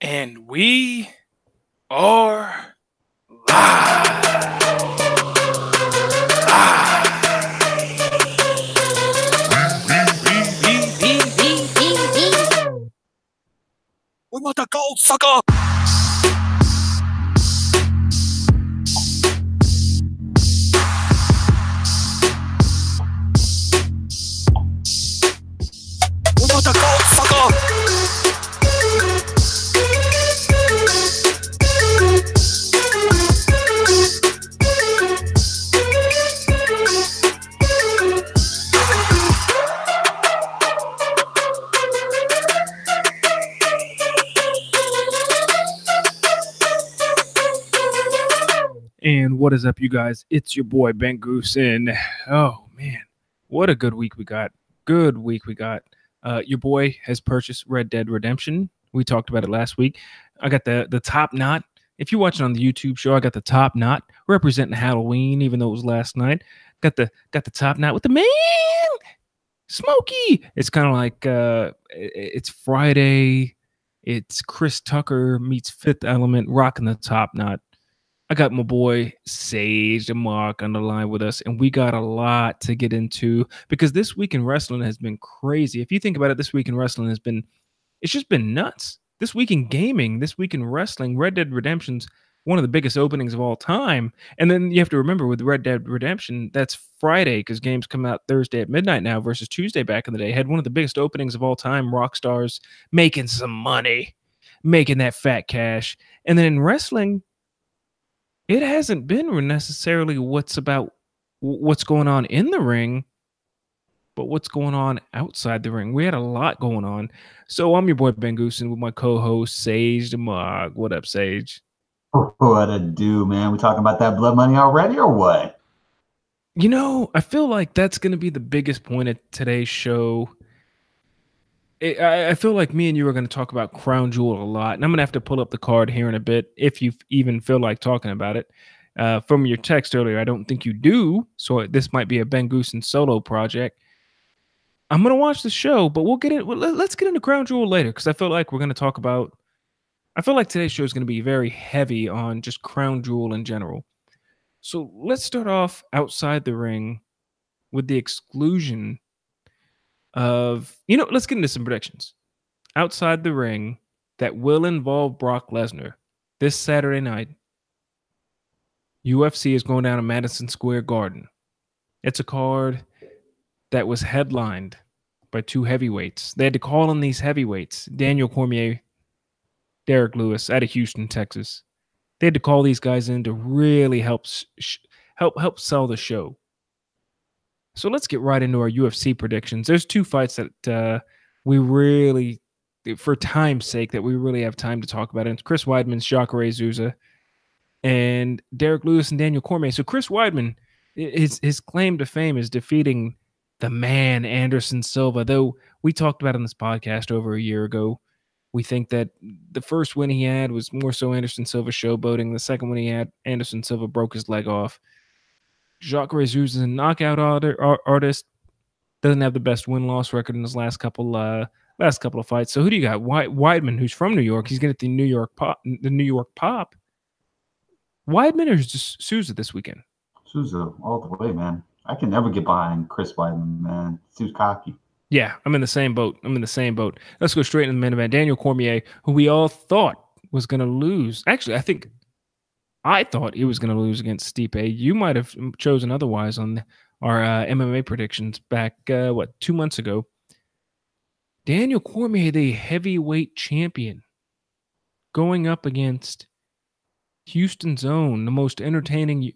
And we are live. We want the gold, sucker. We want the gold, sucker. And what is up, you guys? It's your boy Ben Goose, and oh man, what a good week we got! Good week we got. Your boy has purchased Red Dead Redemption. We talked about it last week. I got the top knot. If you're watching on the YouTube show, I got the top knot representing Halloween, even though it was last night. Got the top knot with the man, Smokey. It's kind of like it's Friday. It's Chris Tucker meets Fifth Element, rocking the top knot. I got my boy Sage and Mark on the line with us, and we got a lot to get into because this week in wrestling has been crazy. If you think about it, this week in wrestling it's just been nuts. This week in gaming, this week in wrestling, Red Dead Redemption's one of the biggest openings of all time. And then you have to remember with Red Dead Redemption, that's Friday because games come out Thursday at midnight now versus Tuesday back in the day. Had one of the biggest openings of all time, Rockstar's making some money, making that fat cash. And then in wrestling, it hasn't been necessarily what's going on in the ring, but what's going on outside the ring. We had a lot going on. So I'm your boy Ben Goose with my co-host Sage DeMog. What up, Sage? What a do, man. We talking about that blood money already or what? You know, I feel like that's going to be the biggest point of today's show. I feel like me and you are going to talk about Crown Jewel a lot, and I'm going to have to pull up the card here in a bit if you even feel like talking about it. From your text earlier, I don't think you do, so this might be a Ben Goosen solo project. I'm going to watch the show, but let's get into Crown Jewel later because I feel like we're going to talk about. I feel like today's show is going to be very heavy on just Crown Jewel in general. So let's start off outside the ring with the exclusion of, let's get into some predictions. Outside the ring that will involve Brock Lesnar this Saturday night, UFC is going down to Madison Square Garden. It's a card that was headlined by two heavyweights. They had to call in these heavyweights, Daniel Cormier, Derek Lewis out of Houston, Texas. They had to call these guys in to really help sell the show. So let's get right into our UFC predictions. There's two fights that we really, for time's sake, that we really have time to talk about. And it's Chris Weidman's Jacare Souza and Derek Lewis and Daniel Cormier. So Chris Weidman, his claim to fame is defeating the man Anderson Silva. Though we talked about it on this podcast over a year ago, we think that the first win he had was more so Anderson Silva showboating. The second one he had, Anderson Silva broke his leg off. Jacare Souza is a knockout artist. Doesn't have the best win-loss record in his last couple of fights. So who do you got? Weidman, who's from New York. He's going to get the New York Pop. Weidman or just Souza this weekend? Souza all the way, man. I can never get behind Chris Weidman, man. He's cocky. Yeah, I'm in the same boat. Let's go straight into the main event. Daniel Cormier, who we all thought was going to lose. Actually, I thought he was going to lose against Stipe. You might have chosen otherwise on our MMA predictions back, 2 months ago. Daniel Cormier, the heavyweight champion, going up against Houston's own, the most entertaining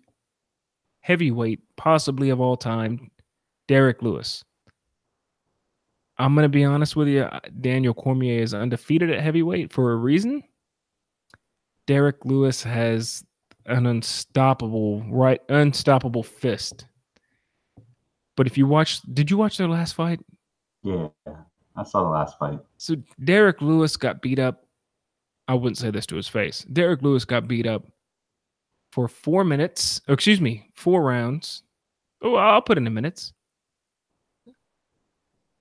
heavyweight possibly of all time, Derek Lewis. I'm going to be honest with you. Daniel Cormier is undefeated at heavyweight for a reason. Derek Lewis has an unstoppable fist. But if you did you watch their last fight? Yeah, I saw the last fight. So Derek Lewis got beat up. I wouldn't say this to his face. Derek Lewis got beat up for 4 rounds. Oh, I'll put it in minutes.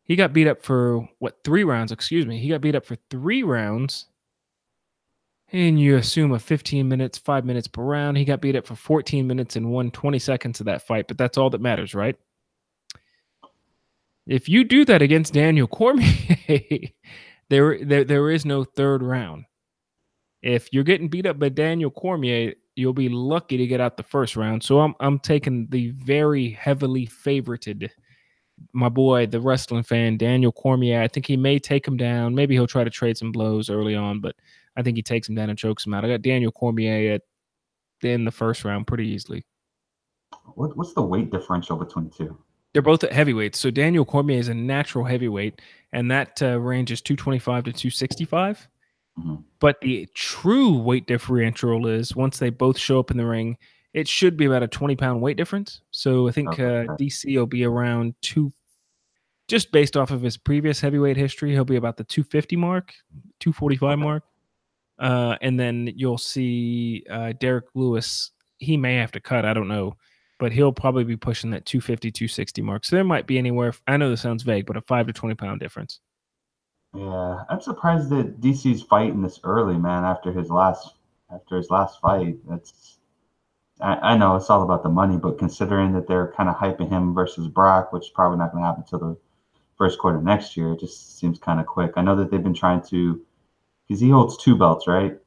He got beat up for 3 rounds. He got beat up for 3 rounds And you assume a 15 minutes, 5 minutes per round. He got beat up for 14 minutes and won 20 seconds of that fight, but that's all that matters, right? If you do that against Daniel Cormier, there is no third round. If you're getting beat up by Daniel Cormier, you'll be lucky to get out the first round. So I'm taking the very heavily favorited, my boy, the wrestling fan, Daniel Cormier. I think he may take him down. Maybe he'll try to trade some blows early on, but I think he takes him down and chokes him out. I got Daniel Cormier in the first round pretty easily. What's the weight differential between the two? They're both at heavyweights. So Daniel Cormier is a natural heavyweight, and that range is 225 to 265. Mm-hmm. But the true weight differential is once they both show up in the ring, it should be about a 20-pound weight difference. So I think DC will be around just based off of his previous heavyweight history, he'll be about the 250 mark, 245 mark. And then you'll see Derek Lewis. He may have to cut. I don't know. But he'll probably be pushing that 250, 260 mark. So there might be anywhere, I know this sounds vague, but a 5 to 20 pound difference. Yeah, I'm surprised that DC's fighting this early, man. After his last fight, I know it's all about the money, but considering that they're kind of hyping him versus Brock, which is probably not going to happen until the first quarter next year, it just seems kind of quick. I know that they've been trying to, because he holds 2 belts, right?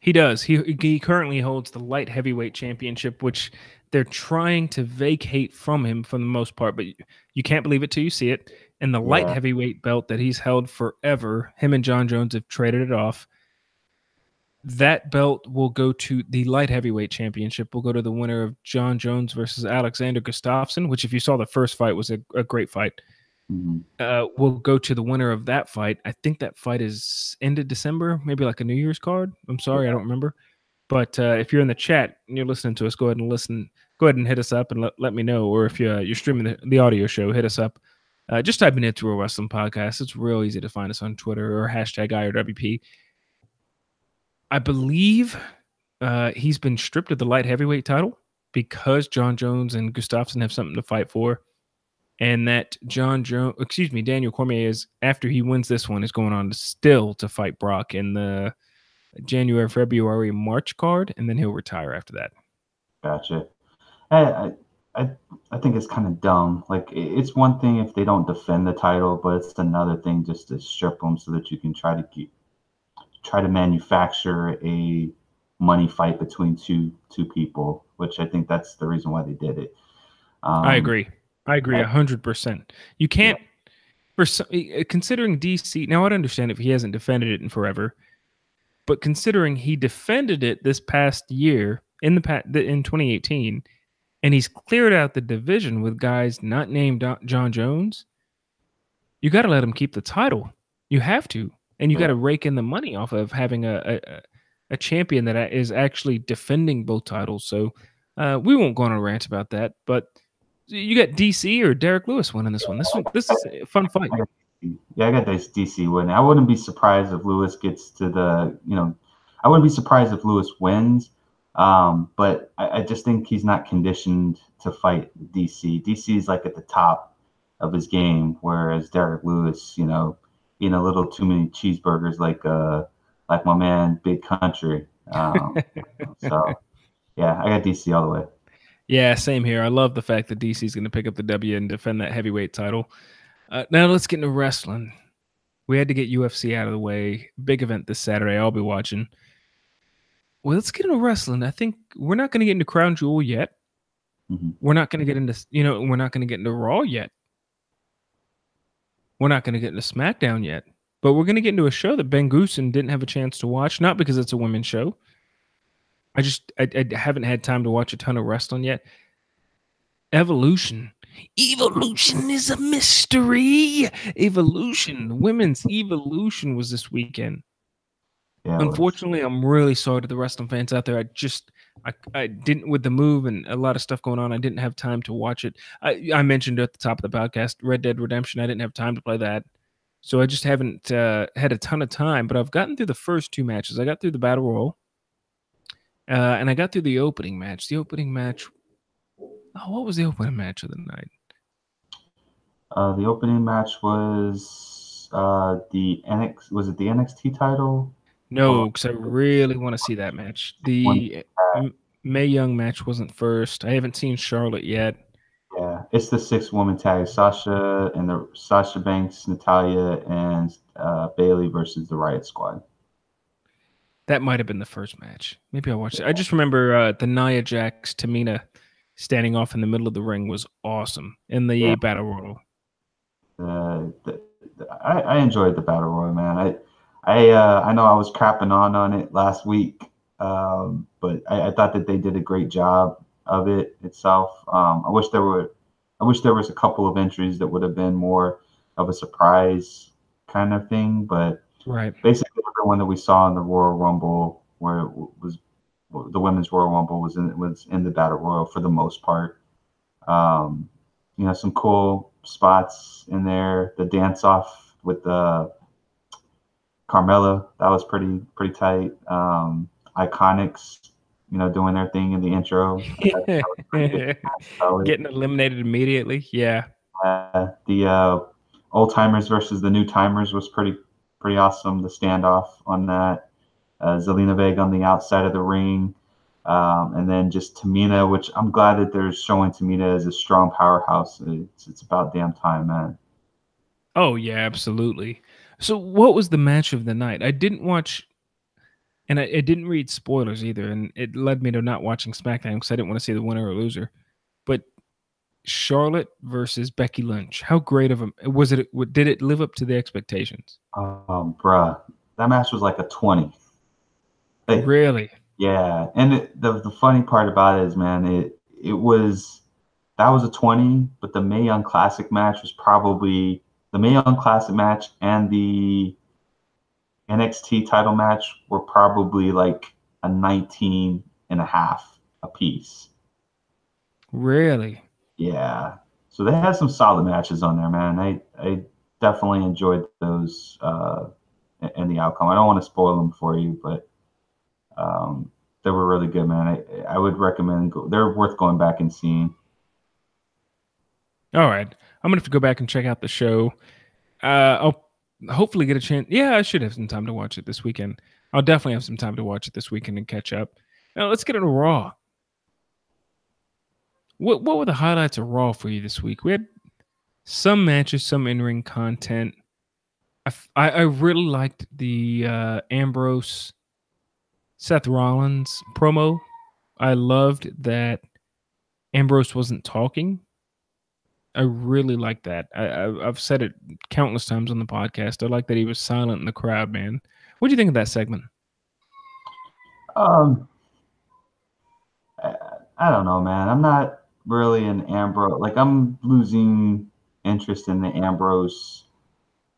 He does. He currently holds the light heavyweight championship, which they're trying to vacate from him for the most part, but you can't believe it till you see it. And the light heavyweight belt that he's held forever, him and John Jones have traded it off. That belt will go to the light heavyweight championship. Will go to the winner of John Jones versus Alexander Gustafsson, which, if you saw the first fight, was a great fight. Mm-hmm. Will go to the winner of that fight. I think that fight is end of December, maybe like a New Year's card. I'm sorry, I don't remember. But if you're in the chat and you're listening to us, go ahead and listen. Go ahead and hit us up and let me know. Or if you're streaming the audio show, hit us up. Just type in It Through a Wrestling Podcast. It's real easy to find us on Twitter or hashtag IRWP. I believe he's been stripped of the light heavyweight title because John Jones and Gustafsson have something to fight for. And that Daniel Cormier is, after he wins this one, is going on to fight Brock in the January, February, March card, and then he'll retire after that. Gotcha. I think it's kind of dumb. Like, it's one thing if they don't defend the title, but it's another thing just to strip them so that you can try to manufacture a money fight between two people, which I think that's the reason why they did it. I agree 100%. You can't, considering DC, now I'd understand if he hasn't defended it in forever, but considering he defended it this past year in 2018, and he's cleared out the division with guys not named John Jones, you got to let him keep the title. You have to. And you got to rake in the money off of having a champion that is actually defending both titles. So we won't go on a rant about that. But you got DC or Derek Lewis winning this one. This is a fun fight. Yeah, I got this DC winning. I wouldn't be surprised if Lewis gets to I wouldn't be surprised if Lewis wins. But I just think he's not conditioned to fight DC. DC is like at the top of his game, whereas Derek Lewis, eating a little too many cheeseburgers like my man Big Country. So yeah, I got DC all the way. Yeah, same here. I love the fact that DC is going to pick up the W and defend that heavyweight title. Now let's get into wrestling. We had to get UFC out of the way. Big event this Saturday. I'll be watching. Well, let's get into wrestling. I think we're not going to get into Crown Jewel yet. Mm-hmm. We're not going to get into, we're not going to get into Raw yet. We're not going to get into SmackDown yet. But we're going to get into a show that Ben Goose didn't have a chance to watch, not because it's a women's show. I haven't had time to watch a ton of wrestling yet. Evolution. Evolution is a mystery. Women's Evolution was this weekend. Yeah, unfortunately, I'm really sorry to the wrestling fans out there. I didn't, with the move and a lot of stuff going on, I didn't have time to watch it. I mentioned at the top of the podcast, Red Dead Redemption. I didn't have time to play that. So I just haven't had a ton of time, but I've gotten through the first 2 matches. I got through the Battle Royal, and I got through the opening match. The opening match, what was the opening match of the night? The opening match was was it the NXT title? No, because I really want to see that match. One, The Mae Young match wasn't first. I haven't seen Charlotte yet. yeah, it's the 6-woman tag: Sasha Banks, Natalia, and Bailey versus the Riot Squad. That might have been the first match. Maybe I watched it. I just remember the Nia Jax Tamina standing off in the middle of the ring was awesome in the Yeah. battle royal. I enjoyed the battle royal, man. I know I was crapping on it last week, but I thought that they did a great job of it itself. I wish there was a couple of entries that would have been more of a surprise kind of thing, but Right. basically everyone that we saw in the Royal Rumble, where it was the women's Royal Rumble, was in the battle royal for the most part. Um, some cool spots in there. The dance off with the Carmella, that was pretty tight. Iconics, doing their thing in the intro. That was pretty solid. Getting eliminated immediately. Yeah. The old timers versus the new timers was pretty awesome. The standoff on that. Zelina Vega on the outside of the ring. And then just Tamina, which I'm glad that they're showing Tamina as a strong powerhouse. It's about damn time, man. Oh yeah, absolutely. So what was the match of the night? I didn't watch and I didn't read spoilers either, and it led me to not watching SmackDown because I didn't want to see the winner or loser. But Charlotte versus Becky Lynch. How great of a was it? Did it live up to the expectations? Bruh, that match was like a 20. Like, Really? yeah, and the funny part about it is, man, it was that was a 20, but the Mae Young Classic match was probably the Mae Young Classic match and the NXT title match were probably like a 19 and a half a piece. Really? Yeah. So they had some solid matches on there, man. I definitely enjoyed those and the outcome. I don't want to spoil them for you, but they were really good, man. I would recommend they're worth going back and seeing. All right. I'm gonna have to go back and check out the show. I'll hopefully get a chance. Yeah, I should have some time to watch it this weekend. I'll definitely have some time to watch it this weekend and catch up. Now let's get into Raw. What were the highlights of Raw for you this week? We had some matches, some in-ring content. I really liked the Ambrose Seth Rollins promo. I loved that Ambrose wasn't talking. I really like that. I've said it countless times on the podcast. I like that he was silent in the crowd, man. What do you think of that segment? Um, I don't know, man. I'm not really an Ambrose. Like, I'm losing interest in the Ambrose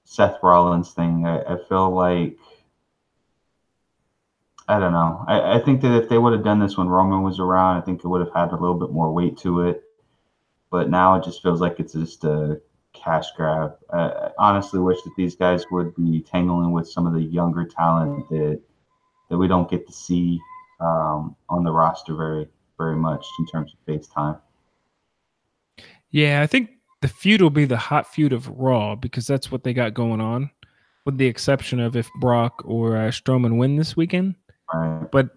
Seth Rollins thing. I feel like I don't know. I think that if they would have done this when Roman was around, I think it would have had a little bit more weight to it. But now it just feels like it's just a cash grab. I honestly wish that these guys would be tangling with some of the younger talent that we don't get to see on the roster very much in terms of face time. Yeah, I think the feud will be the hot feud of Raw because that's what they got going on, with the exception of if Brock or Strowman win this weekend. Right. But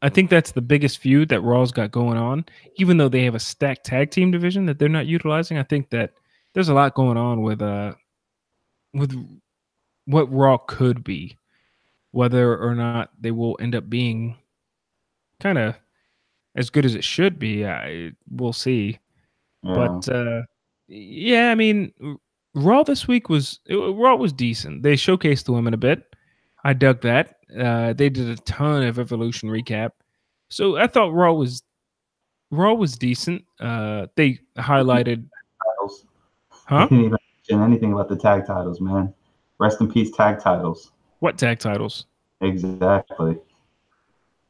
I think that's the biggest feud that Raw's got going on. Even though they have a stacked tag team division that they're not utilizing, I think that there's a lot going on with what Raw could be, whether or not they will end up being kind of as good as it should be. We'll see. Yeah. But yeah, I mean, Raw this week Raw was decent. They showcased the women a bit. I dug that. They did a ton of Evolution recap, so I thought Raw was decent. They highlighted, Titles. They huh? didn't even mention anything about the tag titles, man. Rest in peace, tag titles. What tag titles? Exactly.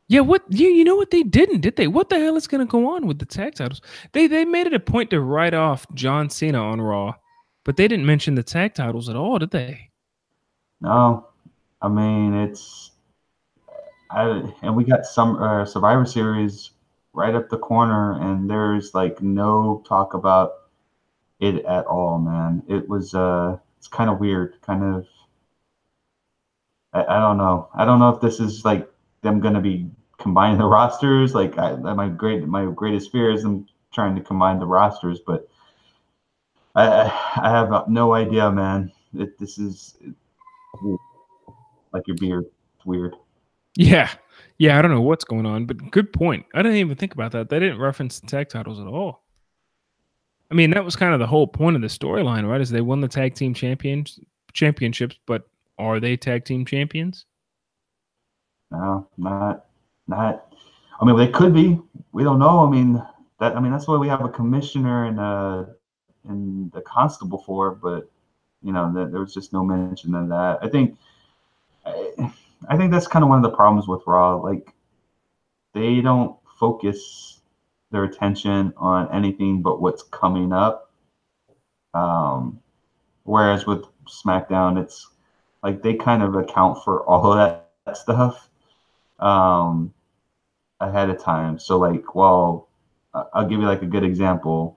Yeah, what you know what they didn't, did they? What the hell is going to go on with the tag titles? They made it a point to write off John Cena on Raw, but they didn't mention the tag titles at all, did they? No, I mean and we got some Survivor Series right up the corner, and there's like no talk about it at all, man. It was it's kind of weird, kind of. I don't know. I don't know if this is like them going to be combining the rosters. Like my greatest fear is them trying to combine the rosters, but I have no idea, man. This is like your beard. It's weird. Yeah. Yeah, I don't know what's going on, but good point. I didn't even think about that. They didn't reference the tag titles at all. I mean, that was kind of the whole point of the storyline, right? Is they won the tag team championships, but are they tag team champions? No, not. I mean, they could be. We don't know. I mean, that's why we have a commissioner and the constable for. But there was just no mention of that. I think that's kind of one of the problems with Raw. Like, they don't focus their attention on anything but what's coming up. Whereas with SmackDown, it's like they kind of account for all of that stuff ahead of time. So, like, well, I'll give you like a good example.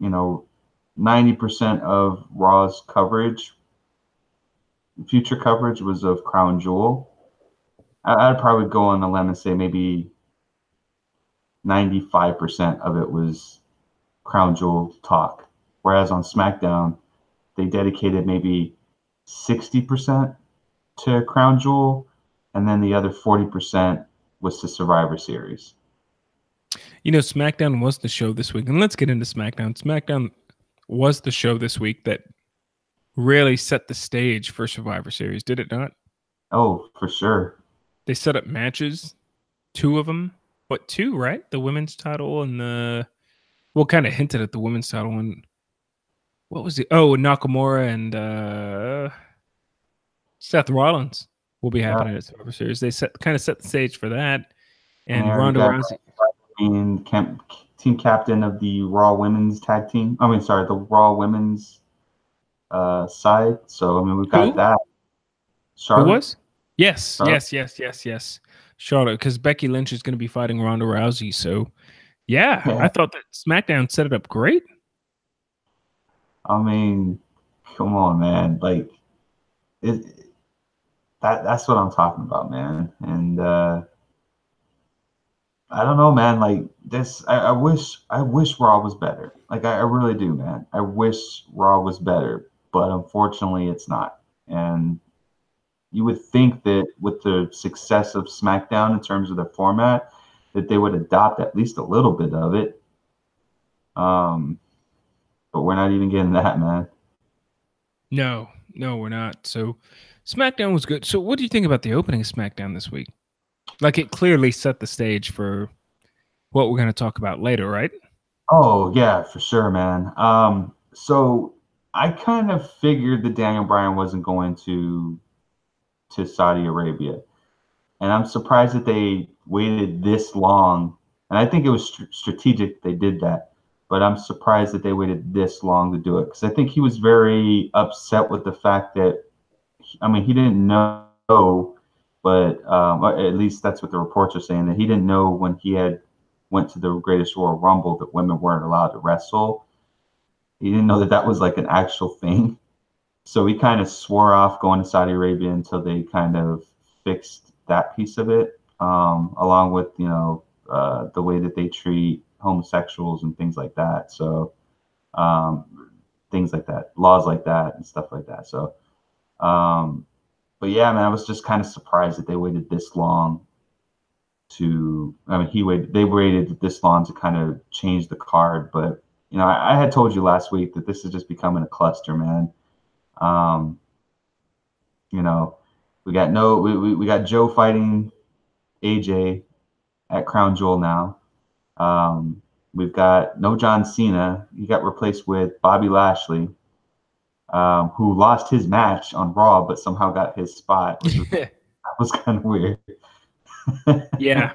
90% of Raw's future coverage was of Crown Jewel. I'd probably go on a limb and say maybe 95% of it was Crown Jewel talk. Whereas on SmackDown, they dedicated maybe 60% to Crown Jewel, and then the other 40% was to Survivor Series. SmackDown was the show this week, and let's get into SmackDown. SmackDown was the show this week that really set the stage for Survivor Series, did it not? Oh, for sure. They set up matches, 2 of them. What, 2, right? The women's title and kind of hinted at the women's title. And what was it? Oh, Nakamura and Seth Rollins will be happening at Survivor Series. They kind of set the stage for that. And Ronda Rousey being team captain of the Raw Women's Tag Team. I mean, sorry, the Raw Women's side. So, I mean, we've got that. Charlotte? Who was? Yes, Charlotte. yes. Charlotte, because Becky Lynch is going to be fighting Ronda Rousey. So, yeah, I thought that SmackDown set it up great. I mean, come on, man. Like, that's what I'm talking about, man. And I don't know, man. Like this, I wish Raw was better. Like I really do, man. I wish Raw was better, but unfortunately, it's not. And you would think that with the success of SmackDown in terms of the format, that they would adopt at least a little bit of it. But we're not even getting that, man. No, we're not. So SmackDown was good. So what do you think about the opening of SmackDown this week? Like, it clearly set the stage for what we're going to talk about later, right? Oh, yeah, for sure, man. So I kind of figured that Daniel Bryan wasn't going to Saudi Arabia. And I'm surprised that they waited this long. And I think it was strategic they did that. But I'm surprised that they waited this long to do it. Because I think he was very upset with the fact that, he didn't know, but at least that's what the reports are saying, that he didn't know when he went to the Greatest Royal Rumble that women weren't allowed to wrestle. He didn't know that was like an actual thing. So he kind of swore off going to Saudi Arabia until they kind of fixed that piece of it, along with, the way that they treat homosexuals and things like that. So things like that, laws like that and stuff like that. So, but yeah, man, I was just kind of surprised that they waited this long they waited this long to kind of change the card. But, I had told you last week that this is just becoming a cluster, man. We got Joe fighting AJ at Crown Jewel now. We've got no John Cena. He got replaced with Bobby Lashley, who lost his match on Raw, but somehow got his spot. That was kind of weird. Yeah.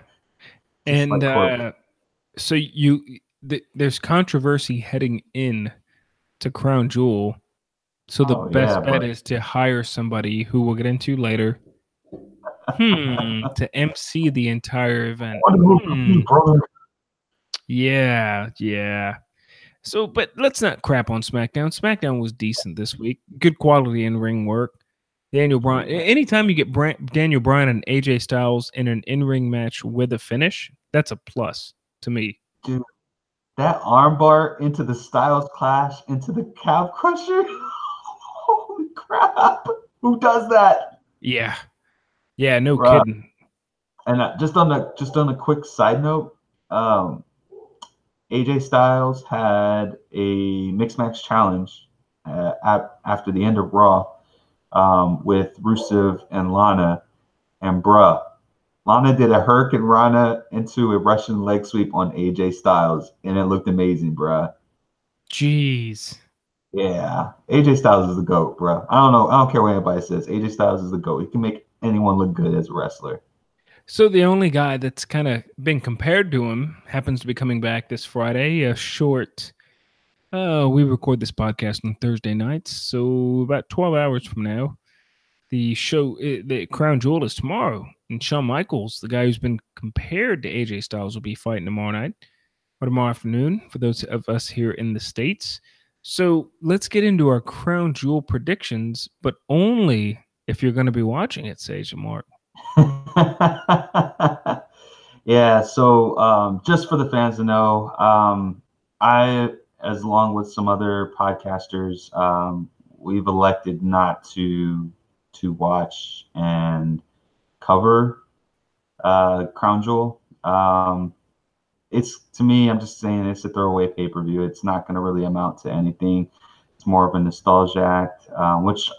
And so there's controversy heading in to Crown Jewel. So the best bet is to hire somebody who we'll get into later to MC the entire event. Yeah. So, but let's not crap on SmackDown. SmackDown was decent this week. Good quality in ring work. Daniel Bryan. Anytime you get Daniel Bryan and AJ Styles in an in-ring match with a finish, that's a plus to me. Dude, that armbar into the Styles Clash, into the calf crusher. Holy crap! Who does that? Yeah, no Bruh. kidding. And just on a quick side note, AJ Styles had a mixed match challenge after the end of Raw with Rusev and Lana, and bruh, Lana did a Hurricane Rana into a Russian leg sweep on AJ Styles, and it looked amazing, bruh. Jeez. Yeah, AJ Styles is the GOAT, bruh. I don't care what anybody says. AJ Styles is the GOAT. He can make anyone look good as a wrestler. So the only guy that's kind of been compared to him happens to be coming back this Friday. A short. We record this podcast on Thursday nights, so about 12 hours from now, the show, the Crown Jewel, is tomorrow, and Shawn Michaels, the guy who's been compared to AJ Styles, will be fighting tomorrow night or tomorrow afternoon for those of us here in the States. So let's get into our Crown Jewel predictions, but only if you're going to be watching it, Sage and Mark. Yeah, so just for the fans to know, I, as along with some other podcasters, we've elected not to watch and cover Crown Jewel. It's, to me, I'm just saying it's a throwaway pay-per-view. It's not going to really amount to anything. It's more of a nostalgia act, which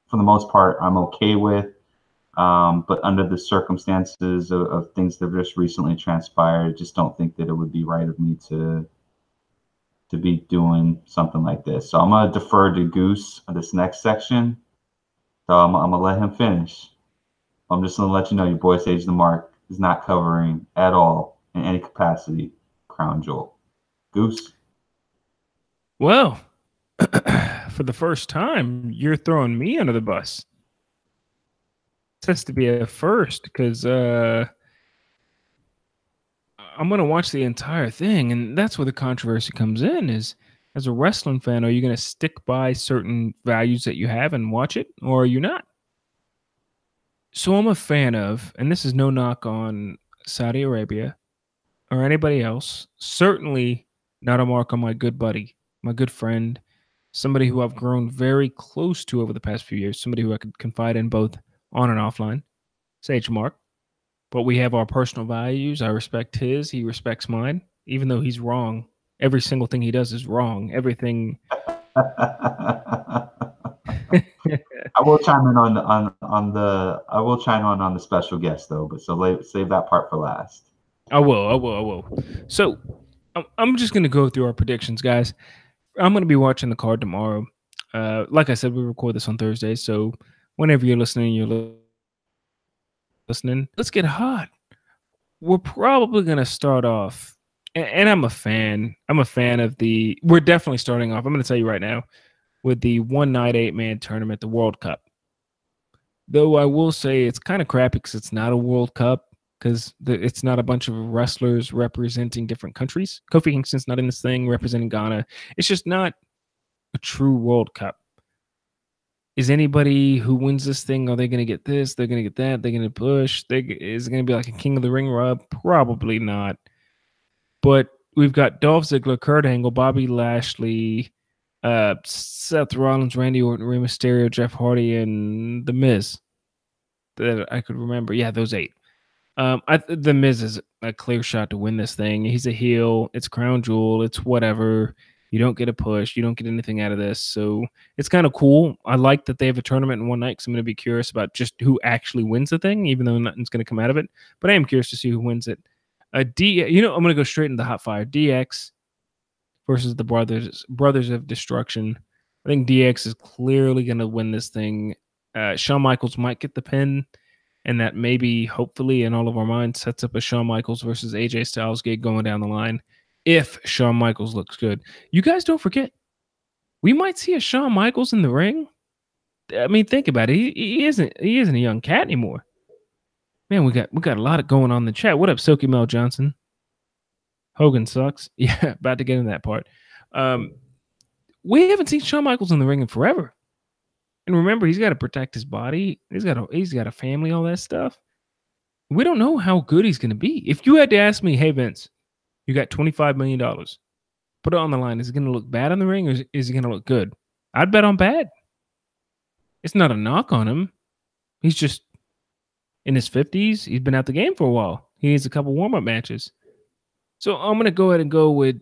for the most part I'm okay with. But under the circumstances of things that have just recently transpired, I just don't think that it would be right of me to be doing something like this. So I'm going to defer to Goose on this next section. So I'm going to let him finish. I'm just going to let you know your boy Sage the Mark is not covering at all in any capacity Crown Jewel. Goose? Well, for the first time, you're throwing me under the bus. This has to be a first because I'm going to watch the entire thing, and that's where the controversy comes in. Is, as a wrestling fan, are you going to stick by certain values that you have and watch it, or are you not? So I'm a fan of, and this is no knock on Saudi Arabia or anybody else, certainly not a mark on my good buddy, my good friend, somebody who I've grown very close to over the past few years, somebody who I could confide in both on and offline, Sage Mark. But we have our personal values. I respect his, he respects mine, even though he's wrong. Every single thing he does is wrong. Everything. I will chime in on the special guest though, but save that part for last. I will. So I'm just gonna go through our predictions, guys. I'm gonna be watching the card tomorrow. Like I said, we record this on Thursday, so whenever you're listening, let's get hot. We're probably gonna start off, and I'm a fan. I'm a fan of the. We're definitely starting off. I'm gonna tell you right now with the one night 8-man tournament, the World Cup. Though I will say it's kind of crappy because it's not a World Cup, because it's not a bunch of wrestlers representing different countries. Kofi Kingston's not in this thing representing Ghana. It's just not a true World Cup. Is anybody who wins this thing, are they going to get this? They're going to get that? They're going to push? Is it going to be like a King of the Ring rub? Probably not. But we've got Dolph Ziggler, Kurt Angle, Bobby Lashley, Seth Rollins, Randy Orton, Rey Mysterio, Jeff Hardy, and The Miz. That I could remember. Yeah, those 8. The Miz is a clear shot to win this thing. He's a heel. It's Crown Jewel. It's whatever. You don't get a push. You don't get anything out of this. So it's kind of cool. I like that they have a tournament in one night because I'm going to be curious about just who actually wins the thing, even though nothing's going to come out of it. But I am curious to see who wins it. I'm going to go straight into the hot fire. DX versus the Brothers of Destruction. I think DX is clearly going to win this thing. Shawn Michaels might get the pin, and that maybe, hopefully, in all of our minds, sets up a Shawn Michaels versus AJ Styles gig going down the line. If Shawn Michaels looks good, you guys don't forget, we might see a Shawn Michaels in the ring. I mean, think about it. He isn't a young cat anymore. Man, we got a lot going on in the chat. What up, Silky Mel Johnson? Hogan sucks. Yeah, about to get in that part. We haven't seen Shawn Michaels in the ring in forever. And remember, he's got to protect his body. He's got a family, all that stuff. We don't know how good he's going to be. If you had to ask me, hey Vince, you got $25 million, put it on the line. Is it going to look bad in the ring, or is it going to look good? I'd bet on bad. It's not a knock on him. He's just in his 50s. He's been out the game for a while. He needs a couple warm-up matches. So I'm going to go ahead and go with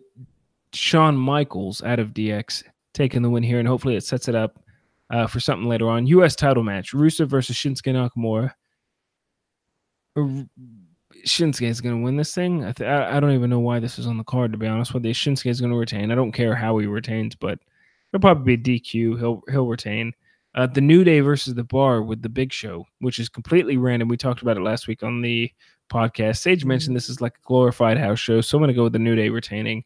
Shawn Michaels out of DX taking the win here, and hopefully it sets it up for something later on. U.S. title match, Rusev versus Shinsuke Nakamura. Shinsuke is going to win this thing. I don't even know why this is on the card, to be honest with you. Shinsuke is going to retain. I don't care how he retains, but it'll probably be a DQ. He'll retain. The New Day versus The Bar with The Big Show, which is completely random. We talked about it last week on the podcast. Sage mentioned this is like a glorified house show, so I'm going to go with The New Day retaining.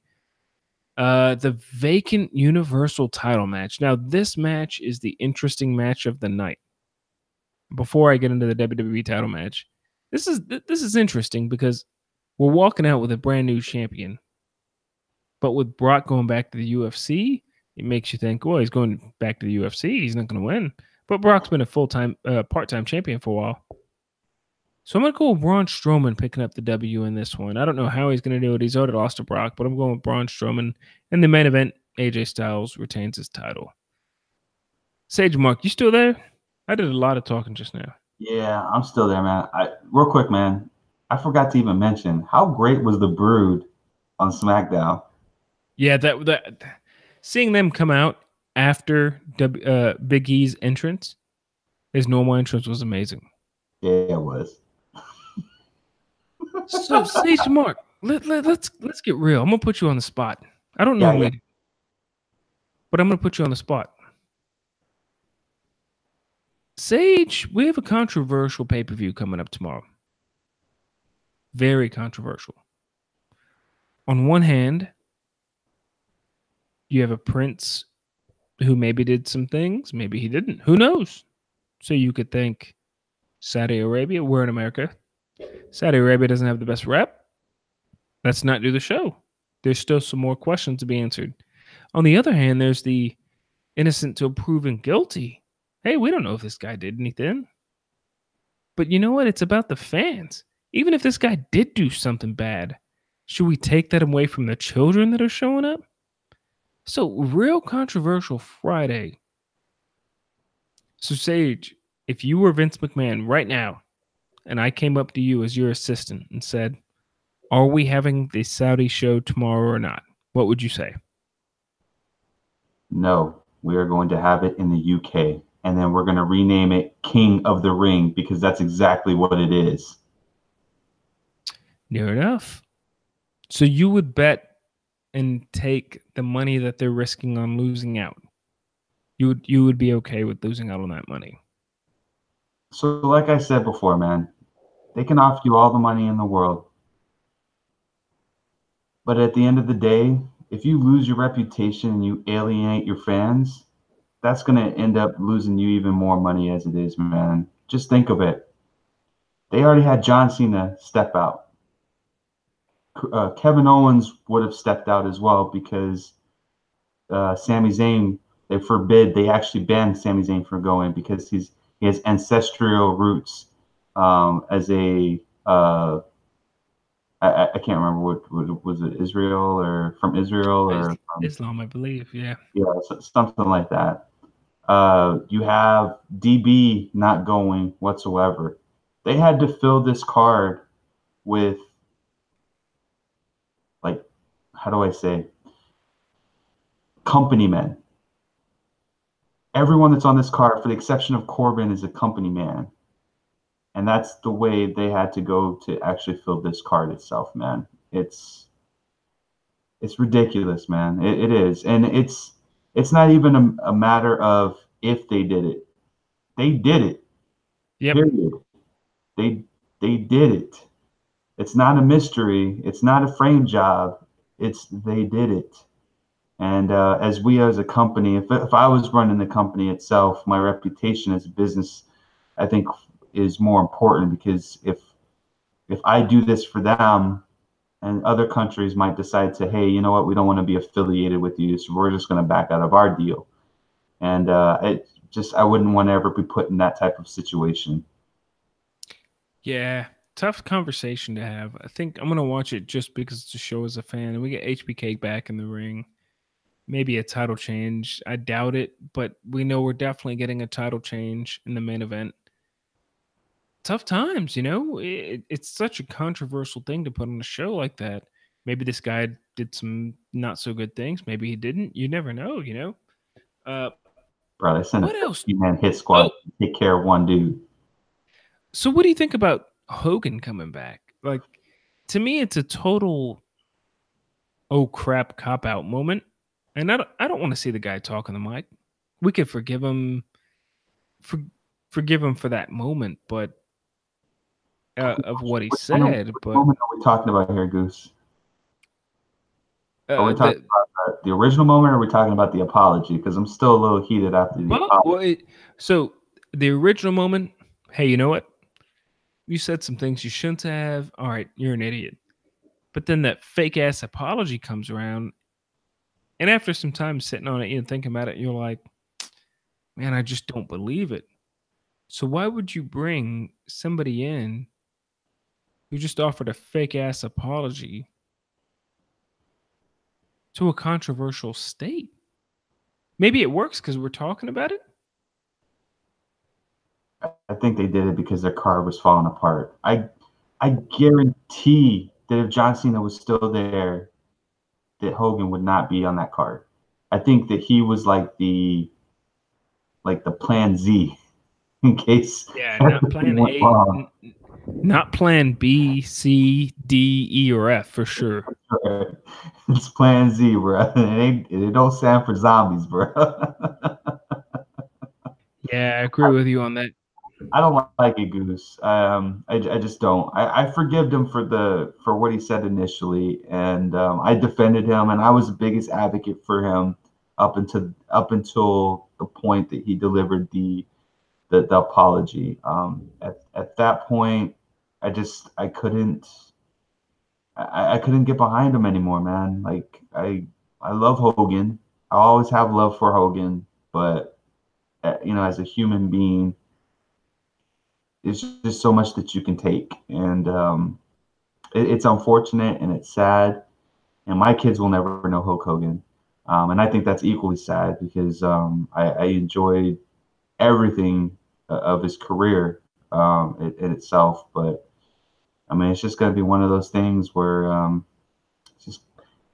The vacant Universal title match. Now, this match is the interesting match of the night. Before I get into the WWE title match, this is interesting because we're walking out with a brand new champion. But with Brock going back to the UFC, it makes you think, well, he's going back to the UFC. He's not going to win. But Brock's been a full-time, part-time champion for a while. So I'm going to go with Braun Strowman picking up the W in this one. I don't know how he's going to do it. He's already lost to Brock, but I'm going with Braun Strowman. In the main event, AJ Styles retains his title. Sage Mark, you still there? I did a lot of talking just now. Yeah, I'm still there, man. Real quick, man. I forgot to even mention how great was the Brood on SmackDown. Yeah, that seeing them come out after Big E's entrance, his normal entrance was amazing. Yeah, it was. So, Sage Mark, let's get real. I'm gonna put you on the spot. I don't know, but I'm gonna put you on the spot. Sage, we have a controversial pay-per-view coming up tomorrow. Very controversial. On one hand, you have a prince who maybe did some things, maybe he didn't. Who knows? So you could think Saudi Arabia, we're in America. Saudi Arabia doesn't have the best rep. Let's not do the show. There's still some more questions to be answered. On the other hand, there's the innocent till proven guilty. Hey, we don't know if this guy did anything. But you know what? It's about the fans. Even if this guy did do something bad, should we take that away from the children that are showing up? So, real controversial Friday. So, Sage, if you were Vince McMahon right now, and I came up to you as your assistant and said, are we having the Saudi show tomorrow or not? What would you say? No, we are going to have it in the UK. And then we're going to rename it King of the Ring because that's exactly what it is. Near enough. So you would bet and take the money that they're risking on losing out. You would be okay with losing out on that money. So like I said before, man, they can offer you all the money in the world. But at the end of the day, if you lose your reputation and you alienate your fans, that's going to end up losing you even more money as it is, man. Just think of it. They already had John Cena step out. Kevin Owens would have stepped out as well because Sami Zayn, they actually banned Sami Zayn from going because he has ancestral roots as a I can't remember what was it, Israel or from Israel or Islam, I believe. Yeah, something like that. You have DB not going whatsoever. They had to fill this card with, like, how do I say, company men. Everyone that's on this card, for the exception of Corbin, is a company man. And that's the way they had to go to actually fill this card itself, man. It's ridiculous, man. It is. And it's not even a matter of if they did it. They did it. Yep. Period. They did it. It's not a mystery. It's not a frame job. They did it. And as a company, if I was running the company itself, my reputation as a business, I think, is more important, because if I do this for them, and other countries might decide to, hey, you know what, we don't want to be affiliated with you, so we're just going to back out of our deal. And just I wouldn't want to ever be put in that type of situation. Yeah, tough conversation to have. I think I'm gonna watch it just because it's a show as a fan, and we get HBK back in the ring. Maybe a title change. I doubt it, but we know we're definitely getting a title change in the main event. Tough times, you know. It's such a controversial thing to put on a show like that. Maybe this guy did some not so good things. Maybe he didn't. You never know, you know. Uh, Bro, they sent a what else? 15-man hit squad Oh, to take care of one dude. so what do you think about Hogan coming back? Like, to me, it's a total oh crap cop out moment, and I don't want to see the guy talk on the mic. We could for, forgive him for that moment, but of what he said. Which But moment are we talking about here, Goose? Are we talking the about the original moment, or are we talking about the apology? Because I'm still a little heated after the apology. so the original moment. Hey, you know what? You said some things you shouldn't have. All right, you're an idiot. But then that fake ass apology comes around, and after some time sitting on it and thinking about it, you're like, man, I just don't believe it. So why would you bring somebody in who just offered a fake ass apology to a controversial state? Maybe it works because we're talking about it. I think they did it because their card was falling apart. I guarantee that if John Cena was still there, that Hogan would not be on that card. I think that he was like the plan Z in case Yeah, not everything plan went A, wrong. not plan B, C, D, E, or F for sure. It's plan Z, bro. It don't stand for zombies, bro. Yeah, I agree with you on that. I don't like it, Goose. I just don't. I forgive him for what he said initially, and I defended him, and I was the biggest advocate for him up until the point that he delivered the apology. At that point, I couldn't get behind him anymore, man. Like I love Hogan. I always have love for Hogan, but as a human being, it's just so much that you can take, and it's unfortunate and it's sad. And my kids will never know Hulk Hogan, and I think that's equally sad because I enjoyed everything of his career in itself. But I mean, it's just going to be one of those things where it's just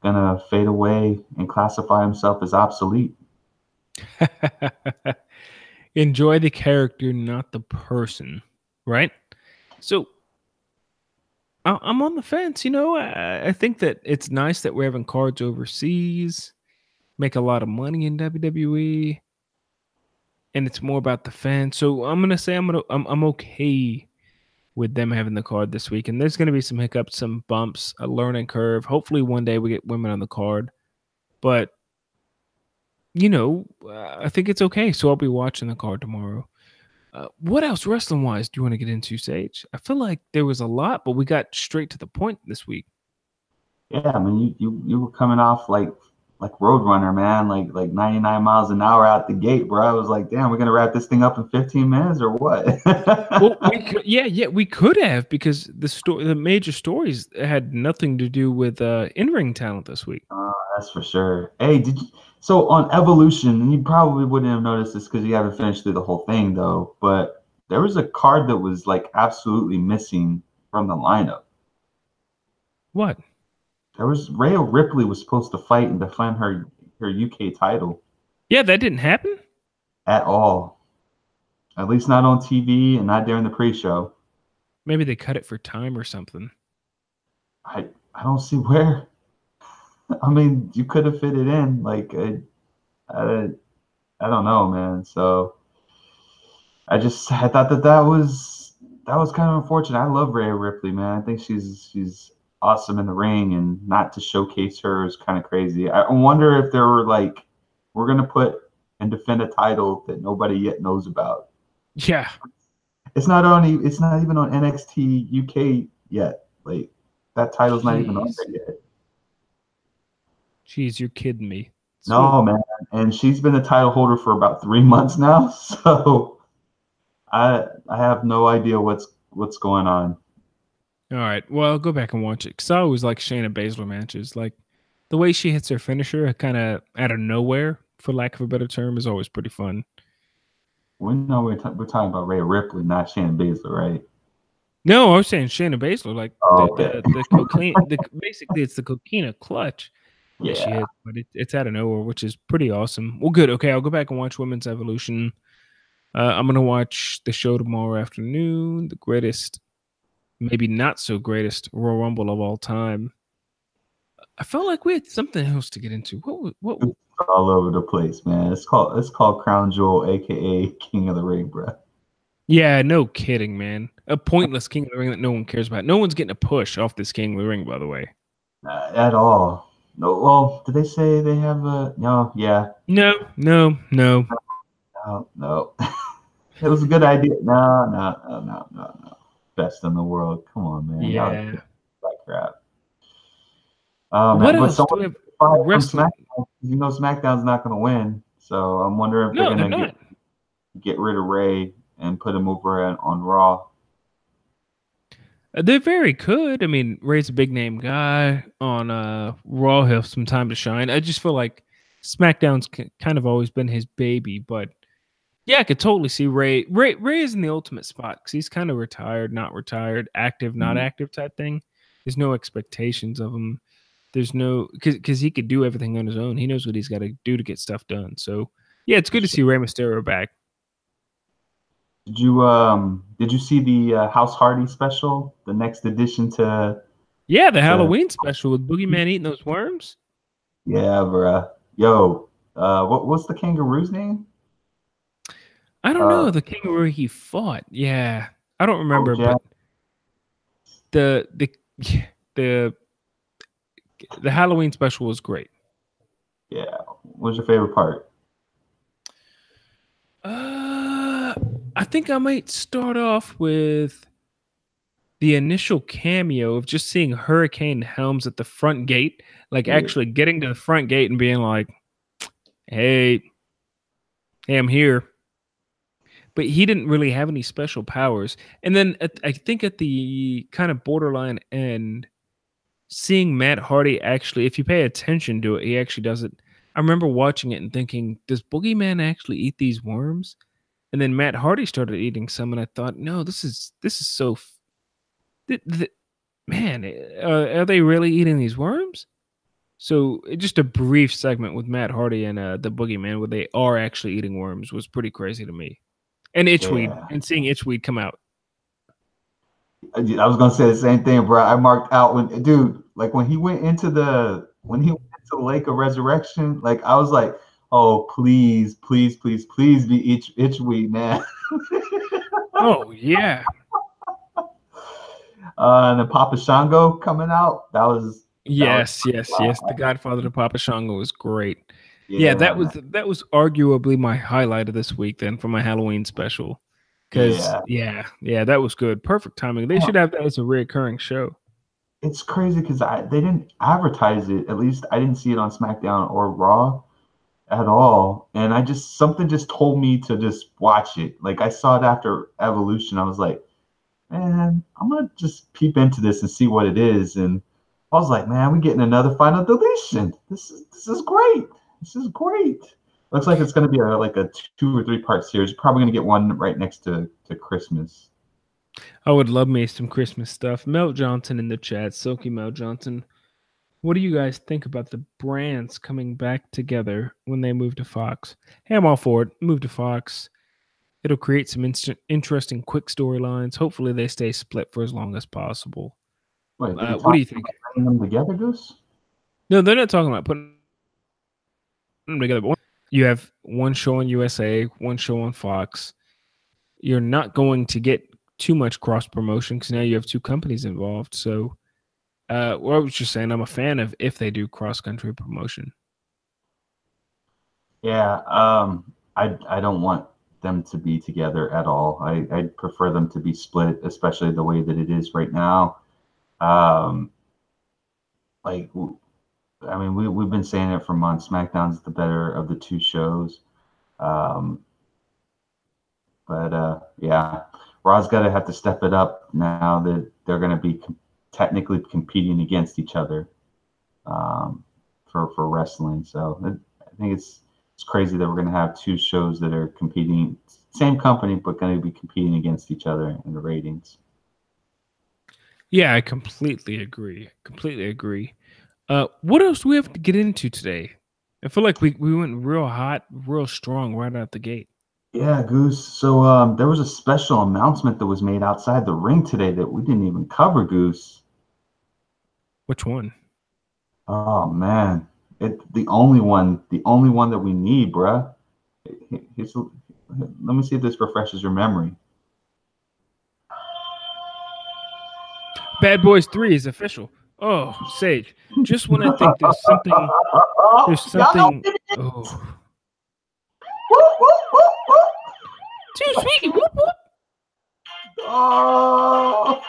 going to fade away and classify himself as obsolete. Enjoy the character, not the person, right? So I'm on the fence. You know, I think that it's nice that we're having cards overseas, make a lot of money in WWE, and it's more about the fans. So I'm gonna say I'm okay with them having the card this week. And there's gonna be some hiccups, some bumps, a learning curve. Hopefully one day we get women on the card, but I think it's okay. So I'll be watching the card tomorrow. What else wrestling wise do you want to get into, Sage? I feel like there was a lot, but we got straight to the point this week. Yeah, I mean, you were coming off like Roadrunner, man, like 99 miles an hour out the gate, bro. I was like, damn, we're gonna wrap this thing up in 15 minutes or what? Well, we could have because the major stories had nothing to do with in-ring talent this week. That's for sure. Hey, so on Evolution, and you probably wouldn't have noticed this because you haven't finished through the whole thing though, but there was a card that was like absolutely missing from the lineup. What? There was Rhea Ripley was supposed to fight and defend her UK title Yeah, that didn't happen. at all. At least not on TV and not during the pre-show. Maybe they cut it for time or something. I don't see where. I mean, you could have fit it in. Like I don't know, man. So I thought that was kind of unfortunate. I love Rhea Ripley, man. I think she's awesome in the ring, and not to showcase her is kind of crazy. I wonder if there were like, we're gonna put and defend a title that nobody yet knows about. Yeah. It's not even on NXT UK yet. Like that title's not even on Jeez. there yet. Jeez, you're kidding me. No, man. and she's been the title holder for about 3 months now. So I have no idea what's going on. All right. Well, I'll go back and watch it because I always like Shayna Baszler matches. Like the way she hits her finisher, kind of out of nowhere, for lack of a better term, is always pretty fun. We know we're talking about Rhea Ripley, not Shayna Baszler, right? No, I was saying Shayna Baszler, like Oh, the okay. the cocaine. Basically, it's the coquina clutch that she Yeah. hits, but it's out of nowhere, which is pretty awesome. Well, good. Okay, I'll go back and watch Women's Evolution. I'm gonna watch the show tomorrow afternoon. The greatest, maybe not so greatest Royal Rumble of all time. I felt like we had something else to get into. What? It's all over the place, man. It's called Crown Jewel, aka King of the Ring, bro. Yeah, no kidding, man. A pointless King of the Ring that no one cares about. No one's getting a push off this King of the Ring, by the way. At all. No. Well, did they say they have a? No. Yeah. No. No. No. It was a good idea. No. No. Best in the world. Come on, man. Y'all Yeah. like crap. Oh What man, but else do we someone have? fired from Wrestling? SmackDown. You know SmackDown's not going to win, so I'm wondering if they're No, they're going to not. get rid of Ray and put him over on Raw. They very could. I mean, Ray's a big name guy on Raw. He'll have some time to shine. I just feel like SmackDown's kind of always been his baby, but yeah, I could totally see Ray. Ray is in the ultimate spot because he's kind of retired, not retired, active, not Mhm. active type thing. There's no expectations of him. There's no because he could do everything on his own. He knows what he's got to do to get stuff done. So yeah, it's good to see Rey Mysterio back. Did you see the House Hardy special, the next addition to Yeah, the to Halloween special with Boogeyman eating those worms. yeah, bruh. Yo, what's the kangaroo's name? I don't know Uh, the kangaroo he fought. Yeah, I don't remember, Bojack. but the the the the Halloween special was great. Yeah. What's your favorite part? I think I might start off with the initial cameo of just seeing Hurricane Helms at the front gate, like Yeah. actually getting to the front gate and being like, "Hey, I'm here." But he didn't really have any special powers. And then I think at the kind of borderline end, seeing Matt Hardy actually, if you pay attention to it, he actually does it. I remember watching it and thinking, does Boogeyman actually eat these worms? And then Matt Hardy started eating some, and I thought, no, this is so. Man, are they really eating these worms? So just a brief segment with Matt Hardy and the Boogeyman where they are actually eating worms was pretty crazy to me. And Itchweed, Yeah. and seeing Itchweed come out. I was gonna say the same thing, bro. I marked out like when he went into the Lake of Resurrection, like I was like, oh please, please, please, please be Itchweed, man. Oh yeah, And then Papa Shango coming out, yes. wow. The Godfather to Papa Shango was great. Yeah, Yeah, man. that was arguably my highlight of this week then for my Halloween special. Because Yeah. that was good. Perfect timing. They should have that as a reoccurring show. It's crazy because they didn't advertise it. At least I didn't see it on SmackDown or Raw at all. And something just told me to just watch it. Like I saw it after Evolution. I was like, man, I'm gonna just peep into this and see what it is. And I was like, man, we're getting another final deletion. This is great. This is great. Looks like it's gonna be like a 2 or 3 part series. Probably gonna get one right next to Christmas. I would love me some Christmas stuff. Mel Johnson in the chat, Silky Mel Johnson. What do you guys think about the brands coming back together when they move to Fox? Hey, I'm all for it. Move to Fox. It'll create some interesting, quick storylines. Hopefully, they stay split for as long as possible. Wait, did he What do talk you think? about bringing them together, Goose? No, they're not talking about putting them together. But you have one show on USA, one show on Fox. You're not going to get too much cross promotion because now you have two companies involved. So, what I was just saying, I'm a fan of if they do cross country promotion. Yeah, I don't want them to be together at all. I prefer them to be split, especially the way that it is right now. Um, like I mean, we've been saying it for months. SmackDown's the better of the two shows. Um, but yeah, Raw's got to have to step it up now that they're going to be technically competing against each other for wrestling. So I think it's crazy that we're going to have two shows that are competing, same company, but going to be competing against each other in the ratings. Yeah, I completely agree. Completely agree. What else do we have to get into today? I feel like we went real hot, real strong right out the gate. Yeah, Goose. So there was a special announcement that was made outside the ring today that we didn't even cover, Goose. Which one? Oh man, the only one that we need, bruh. Let me see if this refreshes your memory. Bad Boys 3 is official. Oh, Sage. Just when I think there's something Y'all know oh, whoop, whoop, whoop, whoop. too sweet. Whoop, whoop. Oh.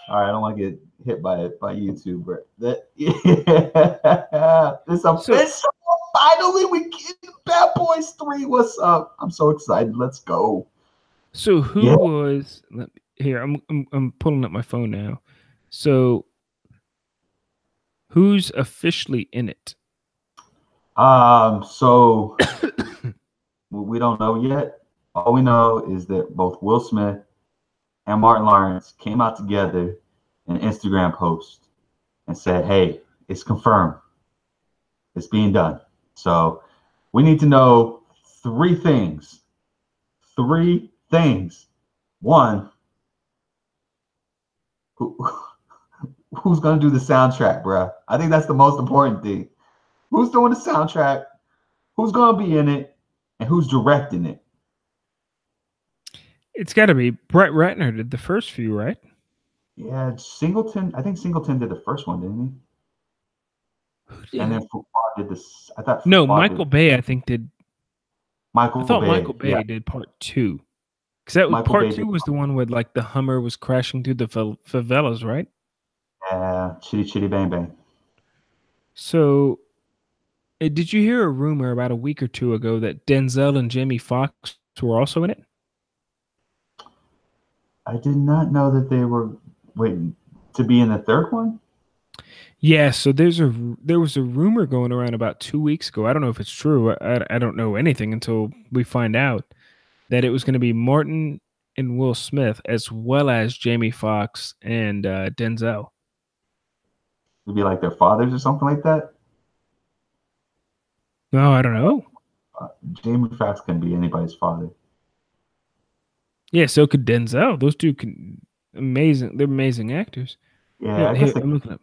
All right, I don't want to get hit by YouTube, but yeah, it's official. Finally, we get Bad Boys 3. What's up? I'm so excited. Let's go. So who was here? I'm pulling up my phone now. So who's officially in it? So we don't know yet. All we know is that both Will Smith and Martin Lawrence came out together in an Instagram post and said, "Hey, it's confirmed. It's being done." So we need to know three things. Three things. One, who's going to do the soundtrack, bro? I think that's the most important thing. Who's doing the soundtrack? Who's going to be in it? And who's directing it? It's got to be Brett Ratner did the first few, right? Yeah, Singleton. I think Singleton did the first one, didn't he? Who did? And then Fuqua did this. I thought No, Fuqua Michael Bay. I think did. I thought Michael Bay did part 2. Because that was Michael part Bay 2 was the one where like the Hummer was crashing through the favelas, right? Yeah, Chitty Chitty Bang Bang. So, did you hear a rumor about a week or two ago that Denzel and Jamie Foxx were also in it? I did not know that they were waiting to be in the third one. Yeah, so there was a rumor going around about 2 weeks ago. I don't know if it's true. I don't know anything until we find out that it was going to be Martin and Will Smith as well as Jamie Foxx and Denzel. It'd be like their fathers or something like that. No, I don't know. Jamie Foxx can be anybody's father. Yeah, so could Denzel. Those two can amazing. They're amazing actors. Yeah, I guess I'm looking up.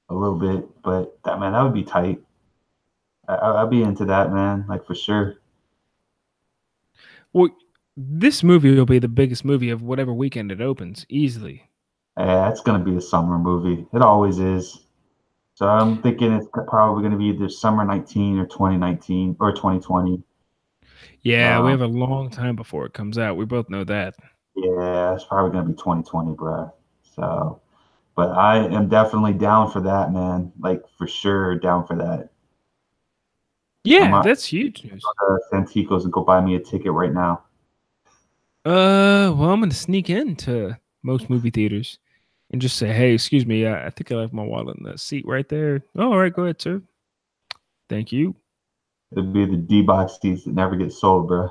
a little bit, but that would be tight. I'd be into that, man, like for sure. Well, this movie will be the biggest movie of whatever weekend it opens, easily. Yeah, it's gonna be a summer movie. It always is. So I'm thinking it's probably gonna be either summer 19 or 2019 or 2020. Yeah, we have a long time before it comes out. We both know that. Yeah, it's probably gonna be 2020, bro. So, but I am definitely down for that, man. Like for sure, down for that. Yeah, that's huge news. Go to Santikos and go buy me a ticket right now. Well, I'm gonna sneak into most movie theaters and just say, "Hey, excuse me, I think I left my wallet in the seat right there." Oh, all right, go ahead, sir. Thank you. It'd be the D box seats that never get sold, bro.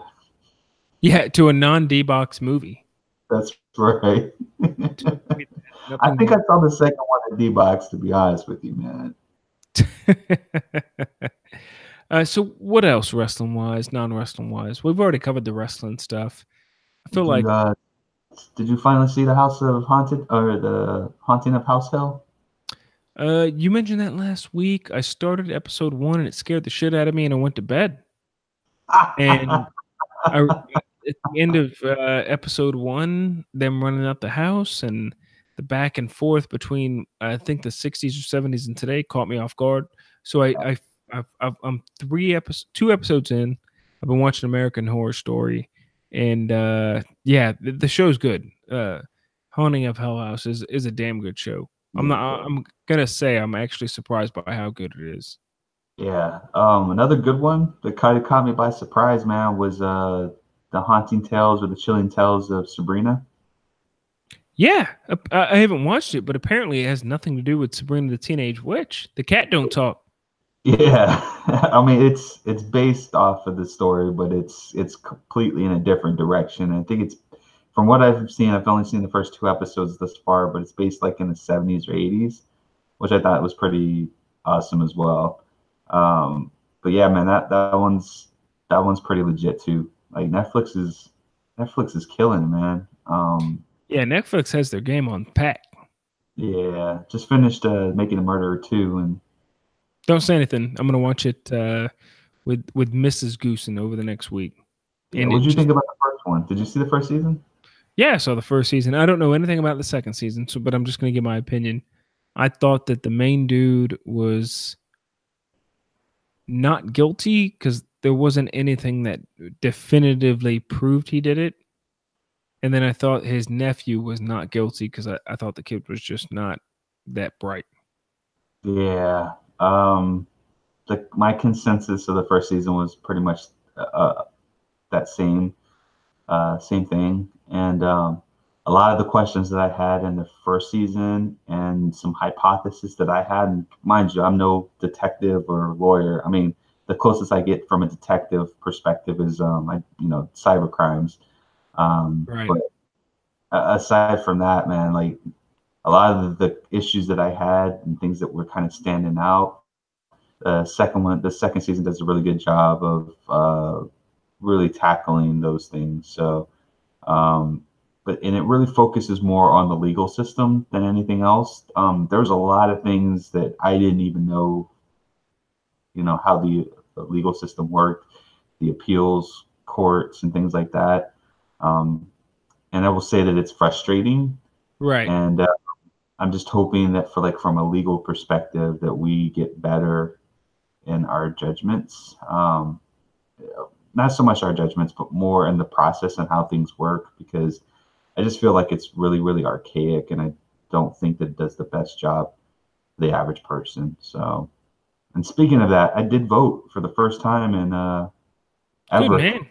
Yeah, to a non-D box movie. That's right. I think I saw the second one at D box. To be honest with you, man. So what else, wrestling wise, non-wrestling wise? We've already covered the wrestling stuff. I feel like. Did you finally see the House of Haunted or the Haunting of House Hill? You mentioned that last week. I started episode 1 and it scared the shit out of me, and I went to bed. And at the end of episode 1, them running out the house and the back and forth between I think the 60s or 70s and today caught me off guard. So I'm 2 episodes in. I've been watching American Horror Story, and yeah, the show's good. Haunting of Hell House is a damn good show. I'm gonna say I'm actually surprised by how good it is. Yeah. Another good one that kind of caught me by surprise, man, was the haunting tales or the chilling tales of Sabrina. Yeah, I haven't watched it, but apparently it has nothing to do with Sabrina the Teenage Witch. The cat don't talk. Yeah. I mean it's based off of the story, but it's completely in a different direction. I think it's from what I've seen, I've only seen the first two episodes thus far, but it's based like in the 70s or 80s, which I thought was pretty awesome as well. Um, but yeah, man, that one's pretty legit too. Like Netflix is killing, man. Yeah, Netflix has their game on pack. Yeah, just finished Making a Murderer 2, and Don't say anything. I'm gonna watch it with Mrs. Goosen over the next week. yeah, And what it did you just think about the first one? Did you see the first season? yeah, I saw the first season. I don't know anything about the second season, so but I'm just gonna give my opinion. I thought that the main dude was not guilty because there wasn't anything that definitively proved he did it. And then I thought his nephew was not guilty because I thought the kid was just not that bright. Yeah. My consensus of the first season was pretty much that same thing. And a lot of the questions that I had in the first season and some hypotheses that I had, and mind you, I'm no detective or lawyer. I mean, the closest I get from a detective perspective is, cyber crimes. Right. But aside from that, man, like a lot of the issues that I had and things that were kind of standing out, the second season does a really good job of really tackling those things. So, um, and it really focuses more on the legal system than anything else. There's a lot of things that I didn't even know, how the legal system worked, the appeals courts and things like that. Um, and I will say that it's frustrating, Right. and I'm just hoping that from a legal perspective that we get better in our judgments. Not so much our judgments, but more in the process and how things work, because I just feel like it's really, really archaic, and I don't think that it does the best job for the average person. So, and speaking of that, I did vote for the first time in Good ever. man.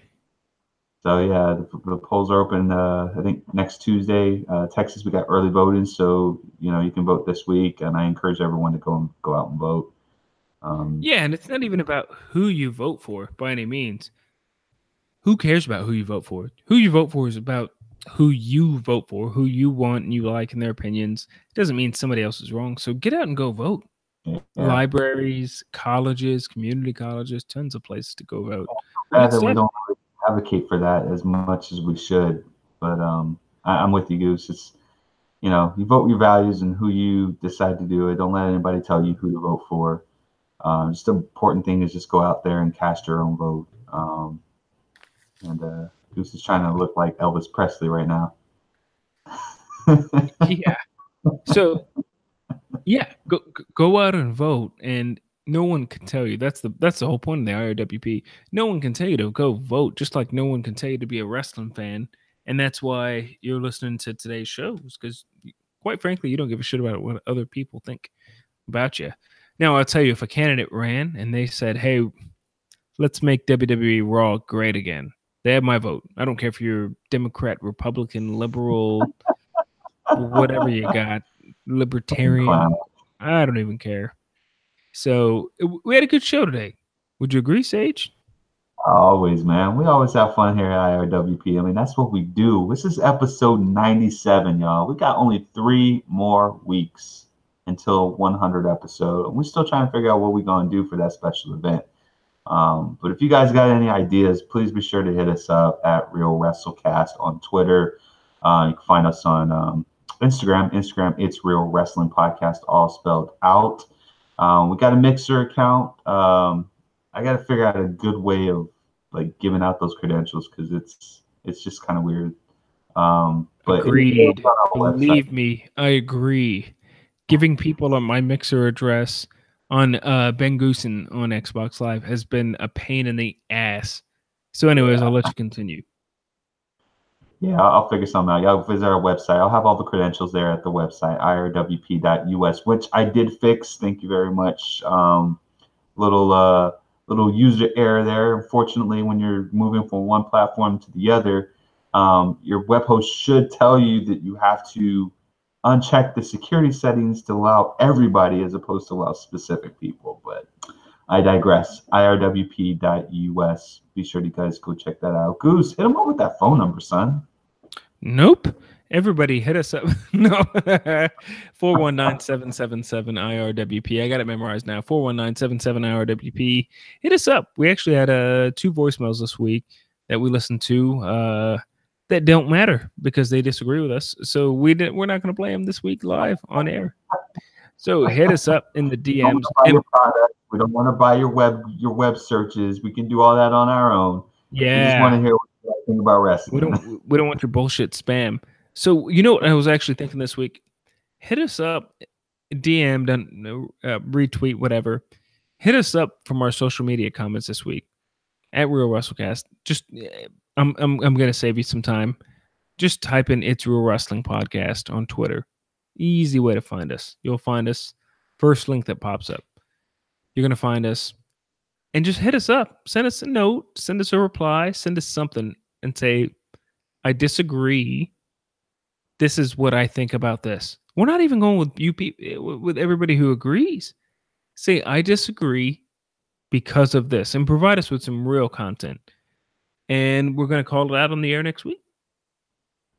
So yeah, the polls are open. I think next Tuesday, Texas, we got early voting, so you can vote this week, and I encourage everyone to go out and vote. Yeah, and it's not even about who you vote for by any means. Who cares about who you vote for? Who you vote for is about who you vote for, who you want and you like and their opinions. It doesn't mean somebody else is wrong. So get out and go vote. Yeah, Libraries, colleges, community colleges, tons of places to go vote. bad Good that we stuff. don't really advocate for that as much as we should, but I'm with you, Goose. It's you vote your values and who you decide to do it. Don't let anybody tell you who to vote for. Just the important thing is just go out there and cast your own vote. And Goose is trying to look like Elvis Presley right now. Yeah. So yeah, go out and vote, and no one can tell you. That's the whole point of the IRWP. No one can tell you to go vote, just like no one can tell you to be a wrestling fan, and that's why you're listening to today's shows because, quite frankly, you don't give a shit about what other people think about you. Now, I'll tell you, if a candidate ran and they said, "Hey, let's make WWE Raw great again," they have my vote. I don't care if you're Democrat, Republican, liberal, whatever you got, Clown. libertarian. I don't even care. So we had a good show today. Would you agree, Sage? Always, man. We always have fun here at IRWP. I mean, that's what we do. This is episode 97, y'all. We got only 3 more weeks until 100 episode. And we're still trying to figure out what we're going to do for that special event. But if you guys got any ideas, please be sure to hit us up at Real WrestleCast on Twitter. You can find us on Instagram. It's Real Wrestling Podcast, all spelled out. We got a Mixer account. I got to figure out a good way of giving out those credentials because it's just kind of weird. But it's Agreed. on our website. Believe me, I agree. Giving people on my Mixer address on Ben Goosen on Xbox Live has been a pain in the ass. So, anyways, I'll let you continue. Yeah, I'll figure something out. Y'all visit our website. I'll have all the credentials there at the website, IRWP.us, which I did fix. Thank you very much. Little user error there. Unfortunately, when you're moving from one platform to the other, your web host should tell you that you have to uncheck the security settings to allow everybody as opposed to allow specific people. But I digress. IRWP.us. Be sure you guys go check that out. Goose, hit them up with that phone number, son. Nope. Everybody hit us up. No. 419-777-IRWP. I got it memorized now. 419-77-IRWP. Hit us up. We actually had 2 voicemails this week that we listened to that don't matter because they disagree with us. So we're not going to play them this week live on air. So hit us up in the DMs. We don't want to buy your web searches. We can do all that on our own. Yeah. We just want to hear what you think about wrestling. We don't want your bullshit spam. So you know what I was actually thinking this week? Hit us up, DM, retweet, whatever. Hit us up from our social media comments this week at Real WrestleCast. Just I'm gonna save you some time. Just type in "It's Real Wrestling Podcast" on Twitter. Easy way to find us. You'll find us first link that pops up. You're gonna find us, and just hit us up. Send us a note. Send us a reply. Send us something, and say, "I disagree. This is what I think about this." We're not even going with you people, with everybody who agrees. Say, "I disagree because of this," and provide us with some real content. And we're going to call it out on the air next week.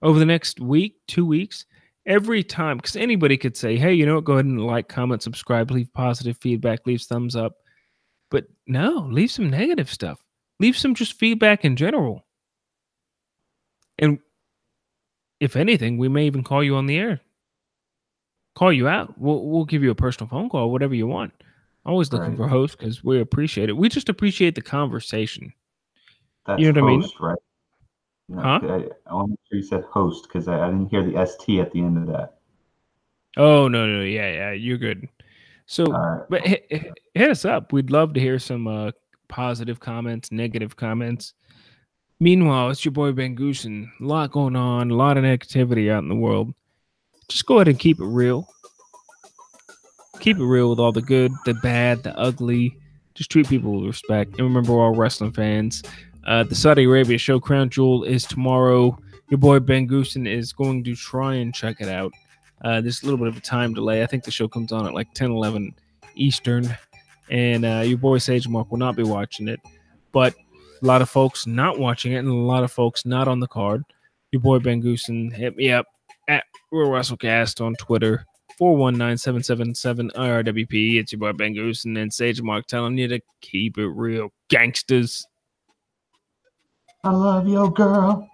Over the next week, 2 weeks, every time, because anybody could say, "Hey, you know what? Go ahead and like, comment, subscribe, leave positive feedback, leave thumbs up." But no, leave some negative stuff. Leave some just feedback in general. And if anything, we may even call you on the air. Call you out. We'll give you a personal phone call, whatever you want. Always looking for hosts because we appreciate it. We just appreciate the conversation. That's you know what host, I mean? Right? You know, Huh? I want to make sure you said host because I didn't hear the ST at the end of that. Oh, no. Yeah, you're good. So, right. But hit us up. We'd love to hear some positive comments, negative comments. Meanwhile, it's your boy Ben Goose, and a lot going on, a lot of negativity out in the world. Just go ahead and keep it real. Keep it real with all the good, the bad, the ugly. Just treat people with respect. And remember, all wrestling fans, the Saudi Arabia show Crown Jewel is tomorrow. Your boy Ben Goosen is going to try and check it out. There's a little bit of a time delay. I think the show comes on at like 10, 11 Eastern. And your boy Sage Mark will not be watching it. But a lot of folks not watching it and a lot of folks not on the card. Your boy Ben Goosen, hit me up at Real WrestleCast on Twitter. 419-777-IRWP. It's your boy Ben Goose and Sage Mark telling you to keep it real, gangsters. I love you, girl.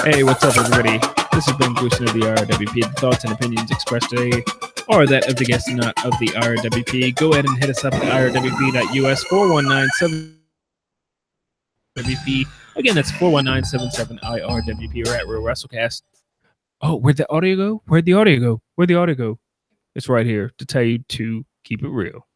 Hey, what's up, everybody? This is Ben Goose of the IRWP. The thoughts and opinions expressed today are that of the guest, not of the IRWP. Go ahead and hit us up at IRWP.us 419-7WP. Again, that's 419-77-IRWP or at Real WrestleCast. Oh, where'd the audio go? Where'd the audio go? It's right here to tell you to keep it real.